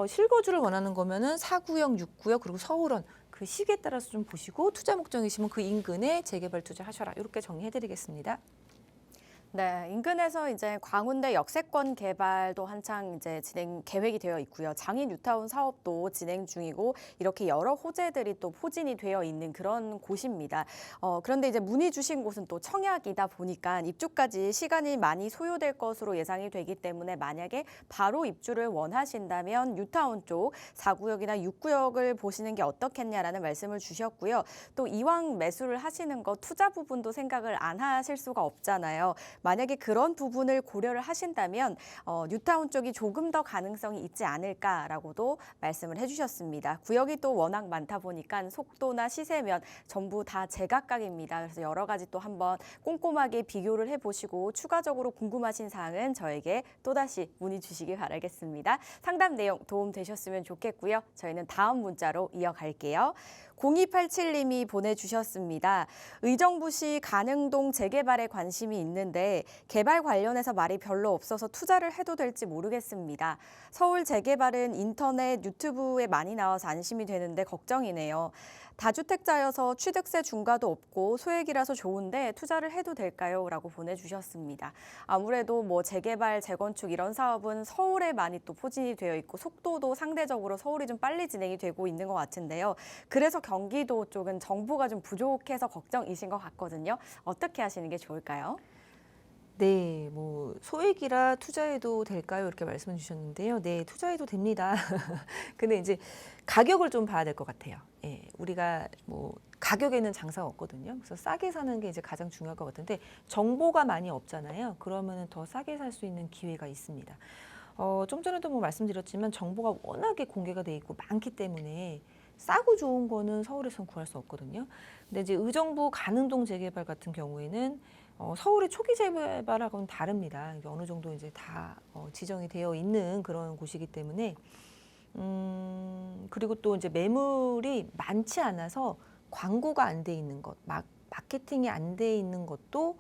실거주를 원하는 거면은 4구역, 6구역 그리고 서울원 그 시기에 따라서 좀 보시고 투자 목적이시면 그 인근에 재개발 투자하셔라. 이렇게 정리해드리겠습니다. 네, 인근에서 이제 광운대 역세권 개발도 한창 이제 진행 계획이 되어 있고요. 장인 뉴타운 사업도 진행 중이고 이렇게 여러 호재들이 또 포진이 되어 있는 그런 곳입니다. 그런데 이제 문의 주신 곳은 또 청약이다 보니까 입주까지 시간이 많이 소요될 것으로 예상이 되기 때문에 만약에 바로 입주를 원하신다면 뉴타운 쪽 4구역이나 6구역을 보시는 게 어떻겠냐라는 말씀을 주셨고요. 또 이왕 매수를 하시는 거 투자 부분도 생각을 안 하실 수가 없잖아요. 만약에 그런 부분을 고려를 하신다면 뉴타운 쪽이 조금 더 가능성이 있지 않을까라고도 말씀을 해주셨습니다. 구역이 또 워낙 많다 보니까 속도나 시세면 전부 다 제각각입니다. 그래서 여러 가지 또 한번 꼼꼼하게 비교를 해보시고 추가적으로 궁금하신 사항은 저에게 또다시 문의 주시기 바라겠습니다. 상담 내용 도움 되셨으면 좋겠고요. 저희는 다음 문자로 이어갈게요. 0287님이 보내주셨습니다. 의정부시 가능동 재개발에 관심이 있는데 개발 관련해서 말이 별로 없어서 투자를 해도 될지 모르겠습니다. 서울 재개발은 인터넷, 유튜브에 많이 나와서 안심이 되는데 걱정이네요. 다주택자여서 취득세 중과도 없고 소액이라서 좋은데 투자를 해도 될까요? 라고 보내주셨습니다. 아무래도 뭐 재개발, 재건축 이런 사업은 서울에 많이 또 포진이 되어 있고 속도도 상대적으로 서울이 좀 빨리 진행이 되고 있는 것 같은데요. 그래서 경기도 쪽은 정보가 좀 부족해서 걱정이신 것 같거든요. 어떻게 하시는 게 좋을까요? 네, 뭐 소액이라 투자해도 될까요? 이렇게 말씀해 주셨는데요. 네, 투자해도 됩니다. 근데 이제 가격을 좀 봐야 될 것 같아요. 예, 우리가 뭐 가격에는 장사가 없거든요. 그래서 싸게 사는 게 이제 가장 중요할 것 같은데 정보가 많이 없잖아요. 그러면은 더 싸게 살 수 있는 기회가 있습니다. 좀 전에도 뭐 말씀드렸지만 정보가 워낙에 공개가 돼 있고 많기 때문에 싸고 좋은 거는 서울에선 구할 수 없거든요. 근데 이제 의정부 가능동 재개발 같은 경우에는 서울의 초기 재개발하고는 다릅니다. 이게 어느 정도 이제 다 지정이 되어 있는 그런 곳이기 때문에 그리고 또 이제 매물이 많지 않아서 광고가 안 돼 있는 것, 마케팅이 안 돼 있는 것도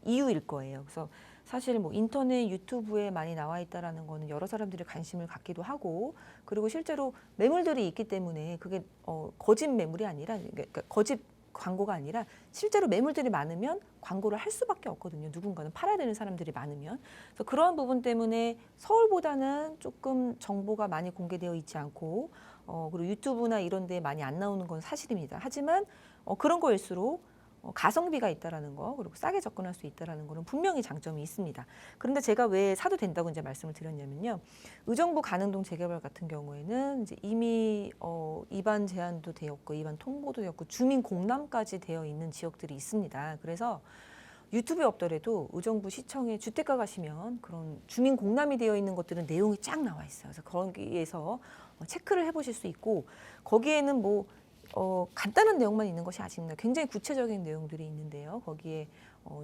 이유일 거예요. 그래서 사실 뭐 인터넷, 유튜브에 많이 나와 있다라는 거는 여러 사람들이 관심을 갖기도 하고 그리고 실제로 매물들이 있기 때문에 그게 거짓 매물이 아니라 그러니까 거짓 광고가 아니라 실제로 매물들이 많으면 광고를 할 수밖에 없거든요. 누군가는 팔아야 되는 사람들이 많으면. 그래서 그런 부분 때문에 서울보다는 조금 정보가 많이 공개되어 있지 않고 그리고 유튜브나 이런 데에 많이 안 나오는 건 사실입니다. 하지만 그런 거일수록 가성비가 있다라는 거 그리고 싸게 접근할 수 있다라는 거는 분명히 장점이 있습니다. 그런데 제가 왜 사도 된다고 이제 말씀을 드렸냐면요. 의정부 가능동 재개발 같은 경우에는 이제 이미 입안 제한도 되었고 입안 통보도 되었고 주민 공람까지 되어 있는 지역들이 있습니다. 그래서 유튜브에 없더라도 의정부 시청에 주택가 가시면 그런 주민 공람이 되어 있는 것들은 내용이 쫙 나와 있어요. 그래서 거기에서 체크를 해보실 수 있고 거기에는 뭐 간단한 내용만 있는 것이 아닙니다. 굉장히 구체적인 내용들이 있는데요. 거기에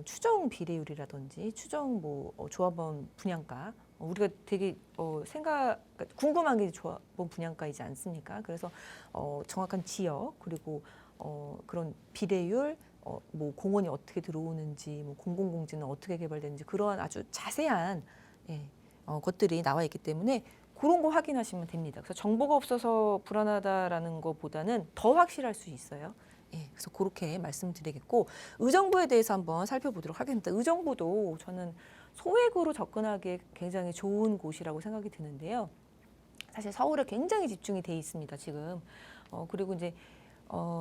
추정 비례율이라든지 추정 뭐 조합원 분양가 우리가 되게 그러니까 궁금한 게 조합원 분양가이지 않습니까? 그래서 정확한 지역 그리고 그런 비례율 뭐 공원이 어떻게 들어오는지 뭐 공공공지는 어떻게 개발되는지 그러한 아주 자세한 것들이 나와 있기 때문에 그런 거 확인하시면 됩니다. 그래서 정보가 없어서 불안하다라는 것보다는 더 확실할 수 있어요. 예, 그래서 그렇게 말씀드리겠고 의정부에 대해서 한번 살펴보도록 하겠습니다. 의정부도 저는 소액으로 접근하기에 굉장히 좋은 곳이라고 생각이 드는데요. 사실 서울에 굉장히 집중이 돼 있습니다. 지금 그리고 이제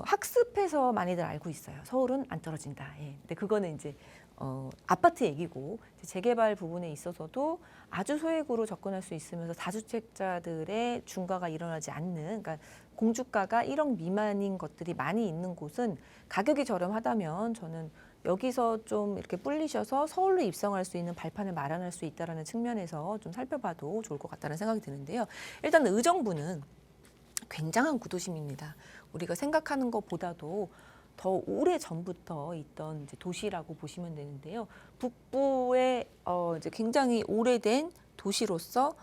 학습해서 많이들 알고 있어요. 서울은 안 떨어진다. 예. 근데 그거는 이제 아파트 얘기고 재개발 부분에 있어서도 아주 소액으로 접근할 수 있으면서 다주택자들의 중과가 일어나지 않는 그러니까 공주가가 1억 미만인 것들이 많이 있는 곳은 가격이 저렴하다면 저는 여기서 좀 이렇게 뿔리셔서 서울로 입성할 수 있는 발판을 마련할 수 있다는 측면에서 좀 살펴봐도 좋을 것 같다는 생각이 드는데요. 일단 의정부는 굉장한 구도심입니다. 우리가 생각하는 것보다도 더 오래 전부터 있던 이제 도시라고 보시면 되는데요. 북부에 이제 굉장히 오래된 도시로서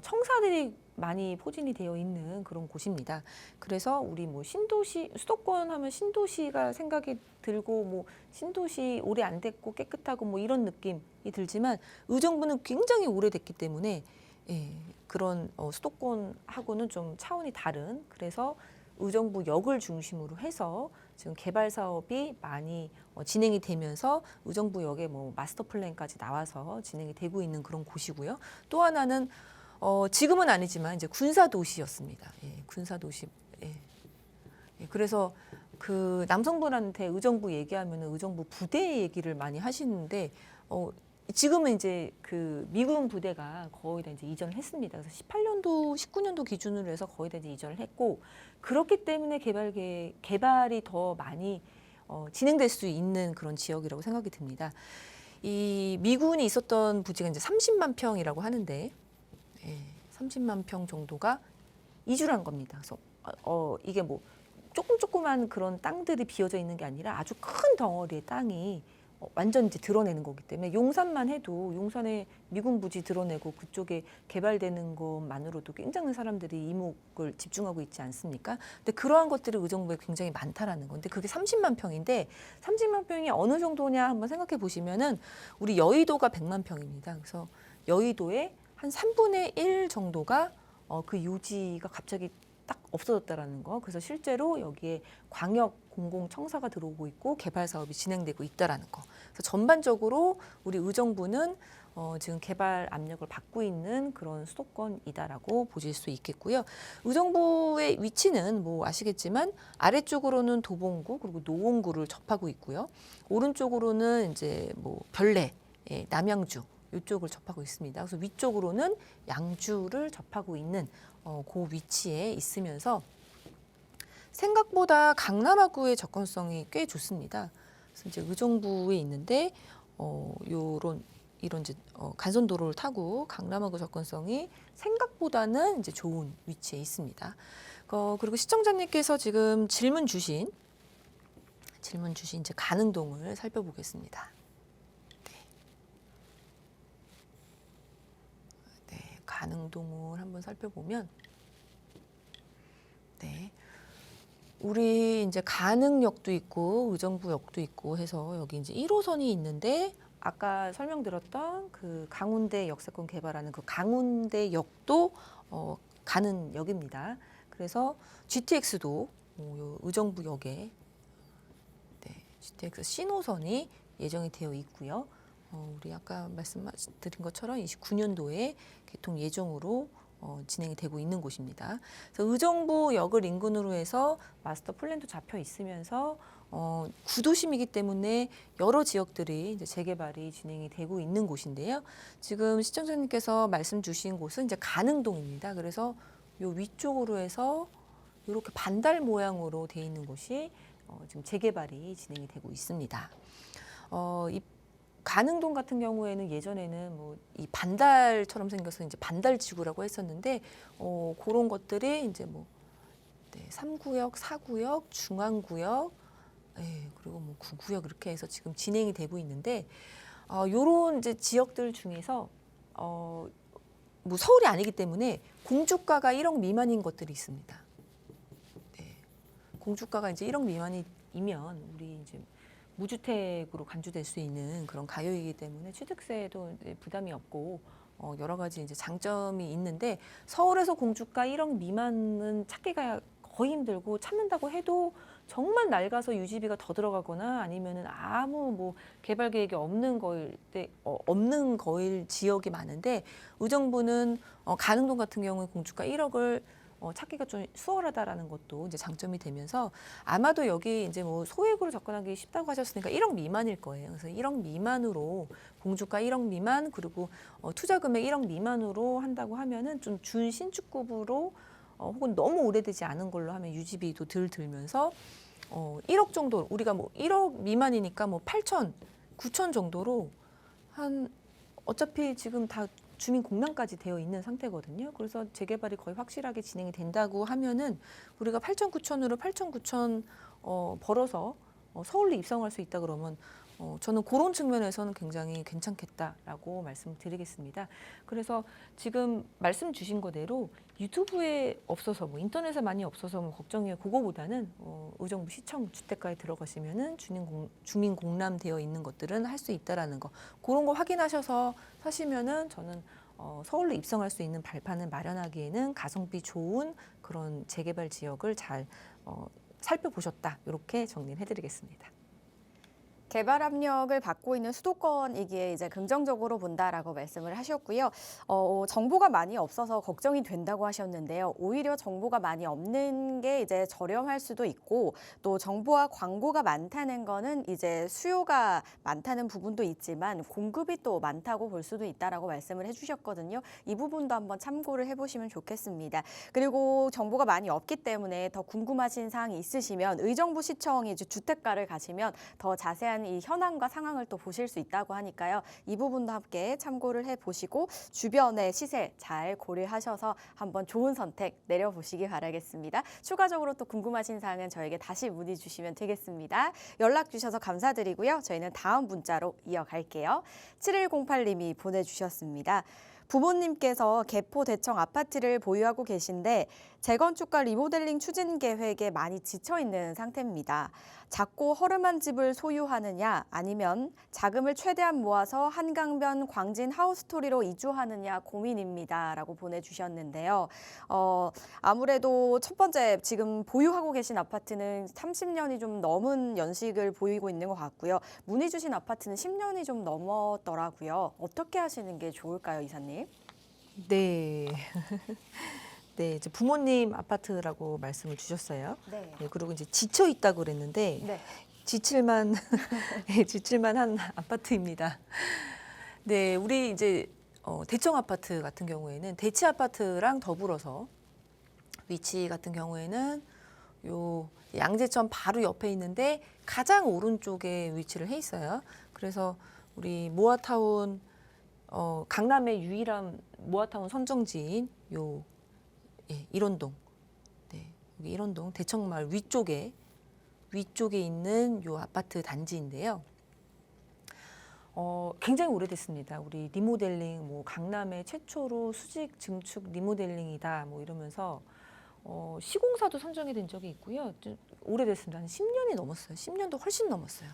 청사들이 많이 포진이 되어 있는 그런 곳입니다. 그래서 우리 뭐 신도시, 수도권 하면 신도시가 생각이 들고 뭐 신도시 오래 안 됐고 깨끗하고 뭐 이런 느낌이 들지만 의정부는 굉장히 오래됐기 때문에 예, 그런 수도권하고는 좀 차원이 다른 그래서 의정부역을 중심으로 해서 지금 개발 사업이 많이 진행이 되면서 의정부역에 뭐 마스터 플랜까지 나와서 진행이 되고 있는 그런 곳이고요. 또 하나는 지금은 아니지만 이제 군사 도시였습니다. 예, 군사 도시. 예. 예, 그래서 그 남성분한테 의정부 얘기하면 의정부 부대 얘기를 많이 하시는데 지금은 이제 그 미군 부대가 거의 다 이제 이전을 했습니다. 그래서 18년도, 19년도 기준으로 해서 거의 다 이제 이전을 했고 그렇기 때문에 개발이 더 많이 진행될 수 있는 그런 지역이라고 생각이 듭니다. 이 미군이 있었던 부지가 이제 30만 평이라고 하는데 30만 평 정도가 이주를 한 겁니다. 그래서 이게 뭐 조그만 그런 땅들이 비어져 있는 게 아니라 아주 큰 덩어리의 땅이 완전 이제 드러내는 거기 때문에 용산만 해도 용산에 미군 부지 드러내고 그쪽에 개발되는 것만으로도 굉장히 사람들이 이목을 집중하고 있지 않습니까? 근데 그러한 것들이 의정부에 굉장히 많다라는 건데 그게 30만 평인데 30만 평이 어느 정도냐 한번 생각해 보시면은 우리 여의도가 100만 평입니다. 그래서 여의도의 한 3분의 1 정도가 그 유지가 갑자기 딱 없어졌다라는 거. 그래서 실제로 여기에 광역 공공청사가 들어오고 있고 개발 사업이 진행되고 있다라는 거. 그래서 전반적으로 우리 의정부는 지금 개발 압력을 받고 있는 그런 수도권이다라고 보실 수 있겠고요. 의정부의 위치는 뭐 아시겠지만 아래쪽으로는 도봉구 그리고 노원구를 접하고 있고요. 오른쪽으로는 이제 뭐 별내, 남양주 이쪽을 접하고 있습니다. 그래서 위쪽으로는 양주를 접하고 있는 그 위치에 있으면서 생각보다 강남하고의 접근성이 꽤 좋습니다. 그래서 이제 의정부에 있는데 이런 이제 간선도로를 타고 강남하고 접근성이 생각보다는 이제 좋은 위치에 있습니다. 그리고 시청자님께서 지금 질문 주신 이제 가능동을 살펴보겠습니다. 가능동을 한번 살펴보면, 우리 이제 가능역도 있고 의정부역도 있고 해서 여기 이제 1호선이 있는데 아까 설명드렸던 그 강운대 역세권 개발하는 그 강운대역도 가는 역입니다. 그래서 GTX도 요 의정부역에 GTX 신호선이 예정이 되어 있고요. 우리 아까 말씀드린 것처럼 29년도에 개통 예정으로 진행이 되고 있는 곳입니다. 그래서 의정부역을 인근으로 해서 마스터 플랜도 잡혀 있으면서 구도심이기 때문에 여러 지역들이 이제 재개발이 진행이 되고 있는 곳인데요. 지금 시청자님께서 말씀 주신 곳은 이제 가능동입니다. 그래서 요 위쪽으로 해서 이렇게 반달 모양으로 되어 있는 곳이 지금 재개발이 진행이 되고 있습니다. 이 가능동 같은 경우에는 예전에는 뭐 이 반달처럼 생겨서 이제 반달지구라고 했었는데 그런 것들이 이제 뭐 3구역, 4구역, 중앙구역, 그리고 뭐 9구역 이렇게 해서 지금 진행이 되고 있는데 요런 이제 지역들 중에서 뭐 서울이 아니기 때문에 공주가가 1억 미만인 것들이 있습니다. 공주가가 이제 1억 미만이면 우리 이제 무주택으로 간주될 수 있는 그런 가격이기 때문에 취득세도 부담이 없고 여러 가지 이제 장점이 있는데 서울에서 공주가 1억 미만은 찾기가 거의 힘들고 찾는다고 해도 정말 낡아서 유지비가 더 들어가거나 아니면은 아무 뭐 개발 계획이 없는 거일 지역이 많은데 의정부는 가능동 같은 경우에 공주가 1억을 찾기가 좀 수월하다라는 것도 이제 장점이 되면서 아마도 여기 이제 뭐 소액으로 접근하기 쉽다고 하셨으니까 1억 미만일 거예요. 그래서 1억 미만으로 공주가 1억 미만 그리고 투자 금액 1억 미만으로 한다고 하면은 좀 준신축급으로 혹은 너무 오래되지 않은 걸로 하면 유지비도 덜 들면서 1억 정도 우리가 뭐 1억 미만이니까 뭐 8천, 9천 정도로 한 어차피 지금 다 주민 공단까지 되어 있는 상태거든요. 그래서 재개발이 거의 확실하게 진행이 된다고 하면은 우리가 8천, 9천으로 8천, 9천 벌어서 서울로 입성할 수 있다 그러면 저는 그런 측면에서는 굉장히 괜찮겠다라고 말씀드리겠습니다. 그래서 지금 말씀 주신 거대로 유튜브에 없어서 뭐 인터넷에 많이 없어서 뭐 걱정이에요. 그거보다는 의정부 시청 주택가에 들어가시면은 주민 공람되어 있는 것들은 할 수 있다라는 거 그런 거 확인하셔서 사시면은 저는 서울로 입성할 수 있는 발판을 마련하기에는 가성비 좋은 그런 재개발 지역을 잘 살펴보셨다 이렇게 정리를 해드리겠습니다. 개발 압력을 받고 있는 수도권이기에 이제 긍정적으로 본다라고 말씀을 하셨고요. 정보가 많이 없어서 걱정이 된다고 하셨는데요. 오히려 정보가 많이 없는 게 이제 저렴할 수도 있고 또 정보와 광고가 많다는 거는 이제 수요가 많다는 부분도 있지만 공급이 또 많다고 볼 수도 있다라고 말씀을 해주셨거든요. 이 부분도 한번 참고를 해보시면 좋겠습니다. 그리고 정보가 많이 없기 때문에 더 궁금하신 사항이 있으시면 의정부 시청이 이제 주택가를 가시면 더 자세한 이 현황과 상황을 또 보실 수 있다고 하니까요. 이 부분도 함께 참고를 해보시고 주변의 시세 잘 고려하셔서 한번 좋은 선택 내려보시기 바라겠습니다. 추가적으로 또 궁금하신 사항은 저에게 다시 문의 주시면 되겠습니다. 연락 주셔서 감사드리고요. 저희는 다음 문자로 이어갈게요. 7108님이 보내주셨습니다. 부모님께서 개포 대청 아파트를 보유하고 계신데 재건축과 리모델링 추진 계획에 많이 지쳐 있는 상태입니다. 작고 허름한 집을 소유하느냐 아니면 자금을 최대한 모아서 한강변 광진 하우스토리로 이주하느냐 고민입니다. 라고 보내주셨는데요. 아무래도 첫 번째 지금 보유하고 계신 아파트는 30년이 좀 넘은 연식을 보이고 있는 것 같고요. 문의 주신 아파트는 10년이 좀 넘었더라고요. 어떻게 하시는 게 좋을까요, 이사님? 네. 네, 이제 부모님 아파트라고 말씀을 주셨어요. 네. 네, 그리고 이제 지쳐 있다고 그랬는데 네. 지칠만 지칠만한 아파트입니다. 네, 우리 이제 대청 아파트 같은 경우에는 대치 아파트랑 더불어서 위치 같은 경우에는 요 양재천 바로 옆에 있는데 가장 오른쪽에 위치를 해 있어요. 그래서 우리 모아타운 강남의 유일한 모아타운 선정지인 요 일원동, 네, 여기 일원동 대청마을 위쪽에 있는 요 아파트 단지인데요. 굉장히 오래됐습니다. 우리 리모델링, 뭐 강남의 최초로 수직 증축 리모델링이다, 뭐 이러면서 시공사도 선정이 된 적이 있고요. 좀 오래됐습니다. 한 10년이 넘었어요. 10년도 훨씬 넘었어요.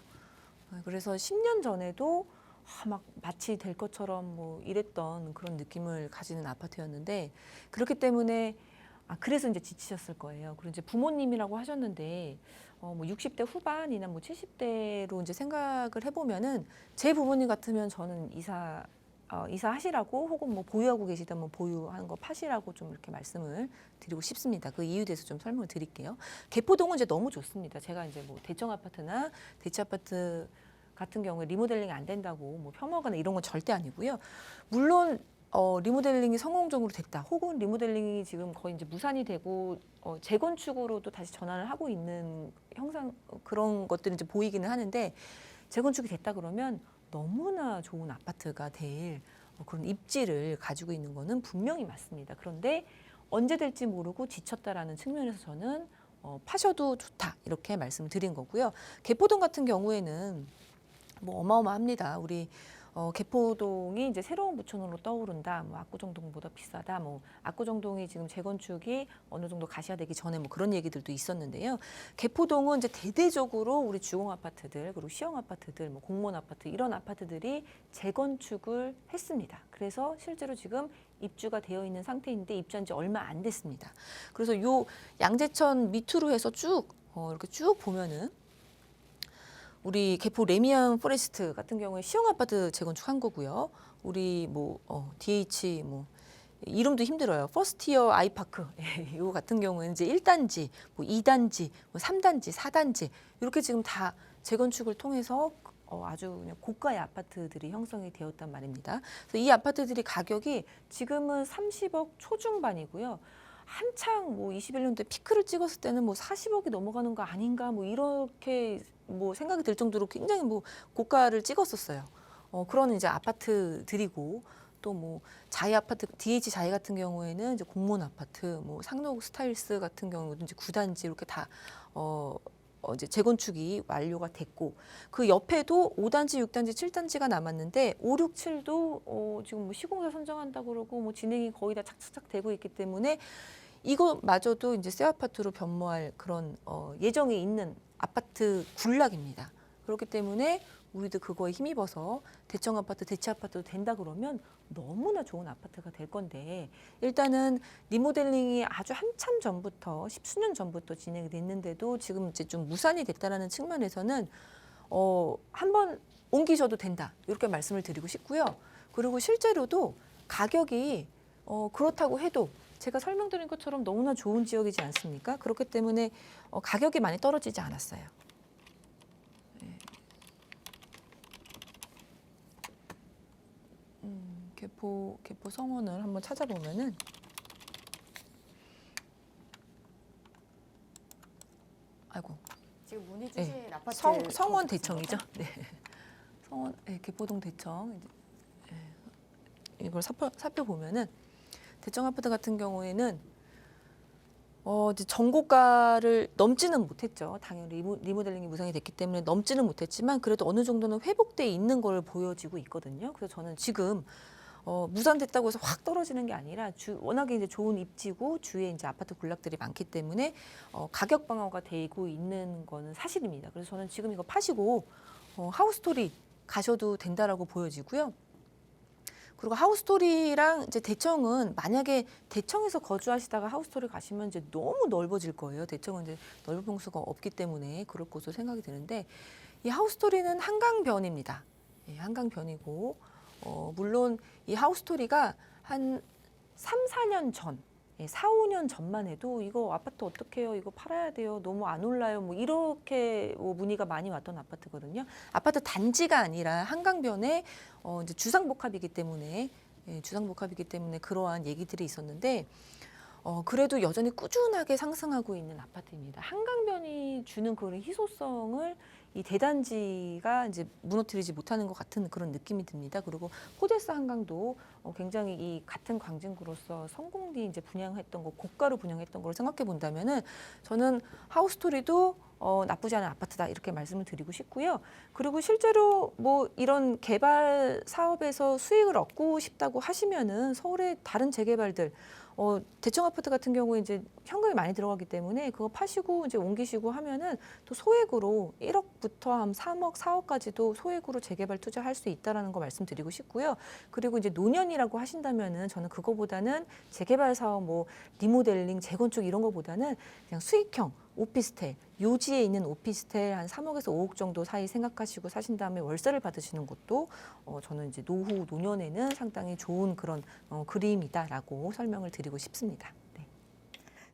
그래서 10년 전에도 막 마치 될 것처럼 뭐 이랬던 그런 느낌을 가지는 아파트였는데 그렇기 때문에 그래서 이제 지치셨을 거예요. 그리고 이제 부모님이라고 하셨는데 뭐 60대 후반이나 뭐 70대로 이제 생각을 해보면은 제 부모님 같으면 저는 이사하시라고 혹은 뭐 보유하고 계시다면 보유하는 거 파시라고 좀 이렇게 말씀을 드리고 싶습니다. 그 이유에 대해서 좀 설명을 드릴게요. 개포동은 이제 너무 좋습니다. 제가 이제 뭐 대청 아파트나 대치 아파트 같은 경우에 리모델링이 안 된다고 뭐 폄하거나 이런 건 절대 아니고요. 물론 리모델링이 성공적으로 됐다. 혹은 리모델링이 지금 거의 이제 무산이 되고 재건축으로도 다시 전환을 하고 있는 형상 그런 것들이 이제 보이기는 하는데 재건축이 됐다 그러면 너무나 좋은 아파트가 될 그런 입지를 가지고 있는 거는 분명히 맞습니다. 그런데 언제 될지 모르고 지쳤다라는 측면에서 저는 파셔도 좋다 이렇게 말씀드린 거고요. 개포동 같은 경우에는 뭐 어마어마합니다. 우리 개포동이 이제 새로운 부촌으로 떠오른다. 뭐 압구정동보다 비싸다. 뭐 압구정동이 지금 재건축이 어느 정도 가시화되기 전에 뭐 그런 얘기들도 있었는데요. 개포동은 이제 대대적으로 우리 주공 아파트들 그리고 시형 아파트들, 뭐 공무원 아파트 이런 아파트들이 재건축을 했습니다. 그래서 실제로 지금 입주가 되어 있는 상태인데 입주한 지 얼마 안 됐습니다. 그래서 요 양재천 밑으로 해서 쭉 이렇게 쭉 보면은. 우리 개포 레미안 포레스트 같은 경우에 시형 아파트 재건축한 거고요. 우리 뭐 DH 뭐 이름도 힘들어요. 퍼스티어 아이파크 이거 같은 경우는 이제 1단지, 뭐 2단지, 뭐 3단지, 4단지 이렇게 지금 다 재건축을 통해서 아주 그냥 고가의 아파트들이 형성이 되었단 말입니다. 그래서 이 아파트들이 가격이 지금은 30억 초중반이고요. 한창 뭐 21년도에 피크를 찍었을 때는 뭐 40억이 넘어가는 거 아닌가 뭐 이렇게 뭐 생각이 들 정도로 굉장히 뭐 고가를 찍었었어요. 그런 이제 아파트들이고 또 뭐 자이 아파트, DH 자이 같은 경우에는 이제 공무원 아파트, 뭐 상록 스타일스 같은 경우도 이제 9단지 이렇게 다 이제 재건축이 완료가 됐고 그 옆에도 5단지, 6단지, 7단지가 남았는데 5, 6, 7도 지금 뭐 시공사 선정한다고 그러고 뭐 진행이 거의 다 착착착 되고 있기 때문에 이거마저도 이제 새 아파트로 변모할 그런 예정에 있는 아파트 군락입니다. 그렇기 때문에 우리도 그거에 힘입어서 대청 아파트, 대치 아파트도 된다 그러면 너무나 좋은 아파트가 될 건데 일단은 리모델링이 아주 한참 전부터 10수년 전부터 진행이 됐는데도 지금 이제 좀 무산이 됐다라는 측면에서는 한번 옮기셔도 된다 이렇게 말씀을 드리고 싶고요. 그리고 실제로도 가격이 그렇다고 해도 제가 설명드린 것처럼 너무나 좋은 지역이지 않습니까? 그렇기 때문에 가격이 많이 떨어지지 않았어요. 개포 성원을 한번 찾아보면은 아이고 지금 문의 주신 아파트 성원 대청이죠. 네. 성원 개포동 대청 이걸 살펴보면은 대청 아파트 같은 경우에는 이제 정고가를 넘지는 못했죠. 당연히 리모델링이 무상이 됐기 때문에 넘지는 못했지만 그래도 어느 정도는 회복돼 있는 걸 보여지고 있거든요. 그래서 저는 지금 무산됐다고 해서 확 떨어지는 게 아니라 워낙에 이제 좋은 입지고 주위에 이제 아파트 군락들이 많기 때문에 가격 방어가 되고 있는 거는 사실입니다. 그래서 저는 지금 이거 파시고 하우스토리 가셔도 된다라고 보여지고요. 그리고 하우스토리랑 이제 대청은 만약에 대청에서 거주하시다가 하우스토리 가시면 이제 너무 넓어질 거예요. 대청은 이제 넓은 평수가 없기 때문에 그럴 것으로 생각이 드는데 이 하우스토리는 한강변입니다. 예, 한강변이고 물론 이 하우스토리가 한 3, 4년 전, 4, 5년 전만 해도 이거 아파트 어떻게 해요? 이거 팔아야 돼요. 너무 안 올라요. 뭐 이렇게 문의가 많이 왔던 아파트거든요. 아파트 단지가 아니라 한강변에 이제 주상복합이기 때문에 그러한 얘기들이 있었는데 그래도 여전히 꾸준하게 상승하고 있는 아파트입니다. 한강변이 주는 그런 희소성을 이 대단지가 이제 무너뜨리지 못하는 것 같은 그런 느낌이 듭니다. 그리고 호데스 한강도 굉장히 이 같은 광진구로서 성공리 이제 분양했던 거, 고가로 분양했던 걸 생각해 본다면은 저는 하우스토리도 나쁘지 않은 아파트다 이렇게 말씀을 드리고 싶고요. 그리고 실제로 뭐 이런 개발 사업에서 수익을 얻고 싶다고 하시면은 서울의 다른 재개발들 대청 아파트 같은 경우에 이제 현금이 많이 들어가기 때문에 그거 파시고 이제 옮기시고 하면은 또 소액으로 1억부터 한 3억, 4억까지도 소액으로 재개발 투자할 수 있다라는 거 말씀드리고 싶고요. 그리고 이제 노년이라고 하신다면은 저는 그거보다는 재개발 사업 뭐 리모델링, 재건축 이런 거보다는 그냥 수익형 오피스텔, 요지에 있는 오피스텔 한 3억에서 5억 정도 사이 생각하시고 사신 다음에 월세를 받으시는 것도 저는 이제 노후 노년에는 상당히 좋은 그런 그림이다라고 설명을 드리고 싶습니다. 네.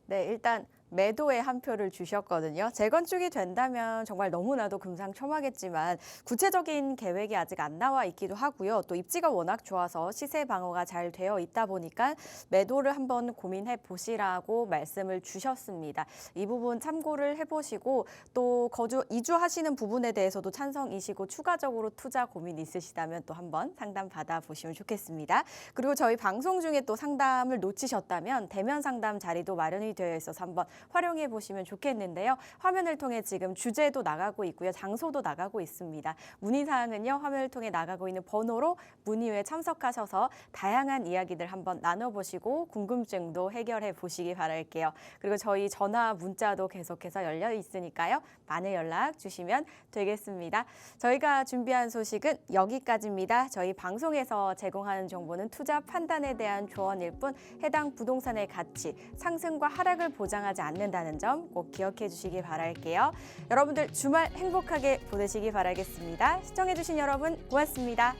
네, 일단 매도에 한 표를 주셨거든요. 재건축이 된다면 정말 너무나도 금상첨화겠지만 구체적인 계획이 아직 안 나와 있기도 하고요. 또 입지가 워낙 좋아서 시세 방어가 잘 되어 있다 보니까 매도를 한번 고민해 보시라고 말씀을 주셨습니다. 이 부분 참고를 해보시고 또 이주하시는 부분에 대해서도 찬성이시고 추가적으로 투자 고민 있으시다면 또 한번 상담 받아보시면 좋겠습니다. 그리고 저희 방송 중에 또 상담을 놓치셨다면 대면 상담 자리도 마련이 되어 있어서 한번 활용해 보시면 좋겠는데요. 화면을 통해 지금 주제도 나가고 있고요. 장소도 나가고 있습니다. 문의사항은요. 화면을 통해 나가고 있는 번호로 문의 후에 참석하셔서 다양한 이야기들 한번 나눠보시고 궁금증도 해결해 보시기 바랄게요. 그리고 저희 전화, 문자도 계속해서 열려 있으니까요. 많은 연락 주시면 되겠습니다. 저희가 준비한 소식은 여기까지입니다. 저희 방송에서 제공하는 정보는 투자 판단에 대한 조언일 뿐 해당 부동산의 가치, 상승과 하락을 보장하지 않는다는 점 꼭 기억해 주시기 바랄게요. 여러분들 주말 행복하게 보내시기 바라겠습니다. 시청해 주신 여러분 고맙습니다.